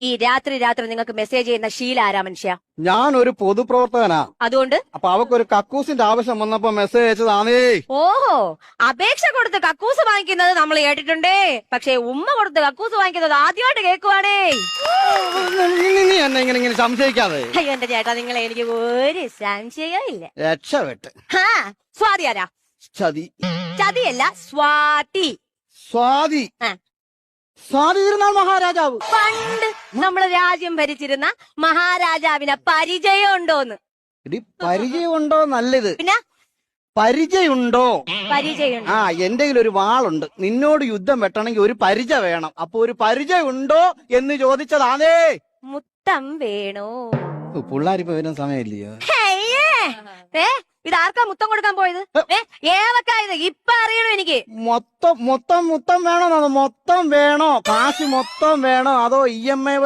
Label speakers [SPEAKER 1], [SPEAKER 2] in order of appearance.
[SPEAKER 1] ഈ രാത്രി നിങ്ങൾക്ക് മെസ്സേജ് ചെയ്യുന്ന ശീല ആരാ മനുഷ്യ?
[SPEAKER 2] ഞാനൊരു പൊതുപ്രവർത്തകനാ.
[SPEAKER 1] അതുകൊണ്ട്
[SPEAKER 2] അപ്പൊ അവക്കൊരു കക്കൂസിന്റെ ആവശ്യം വന്നപ്പോ മെസ്സേജ് അയച്ചതാണേ.
[SPEAKER 1] ഓഹോ, അപേക്ഷ കൊടുത്ത് കക്കൂസ് വാങ്ങിക്കുന്നത് നമ്മൾ കേട്ടിട്ടുണ്ടേ, പക്ഷെ ഉമ്മ കൊടുത്ത് കക്കൂസ് വാങ്ങിക്കുന്നത് ആദ്യമായിട്ട് കേൾക്കുവാണേ.
[SPEAKER 2] നീ എന്നെ ഇങ്ങനെ സംശയിക്കാതെ.
[SPEAKER 1] അയ്യോ എന്റെ ചേട്ടാ, നിങ്ങളെ എനിക്ക് ഒരു സംശയവും ഇല്ല.
[SPEAKER 2] രക്ഷപ്പെട്ട്.
[SPEAKER 1] സ്വാതി ആരാ?
[SPEAKER 2] ചതി.
[SPEAKER 1] ചതിയല്ല, സ്വാതി.
[SPEAKER 2] സ്വാതി. സ്വാതി തിരുനാൾ മഹാരാജാവ്.
[SPEAKER 1] പണ്ട് നമ്മള് രാജ്യം ഭരിച്ചിരുന്ന മഹാരാജാവിനെ പരിചയമുണ്ടോന്ന്?
[SPEAKER 2] പരിചയമുണ്ടോ നല്ലത്.
[SPEAKER 1] പിന്നെ
[SPEAKER 2] പരിചയമുണ്ടോ?
[SPEAKER 1] പരിചയം.
[SPEAKER 2] എന്റെ ഒരു വാളുണ്ട്. നിന്നോട് യുദ്ധം വെട്ടണമെങ്കിൽ ഒരു പരിചയം വേണം. അപ്പൊ ഒരു പരിചയം ഉണ്ടോ എന്ന് ചോദിച്ചതാണേ.
[SPEAKER 1] മുത്തം വേണോ?
[SPEAKER 2] പിള്ളാരിപ്പോ വരുന്ന സമയമില്ലയോ?
[SPEAKER 1] ഇതാർക്കാ മുത്തം കൊടുക്കാൻ പോയത്? ഏവക്കായത് ഇപ്പൊ അറിയണോ എനിക്ക്?
[SPEAKER 2] മൊത്തം വേണോ? മൊത്തം വേണോ? കാശ് മൊത്തം വേണോ അതോ EMI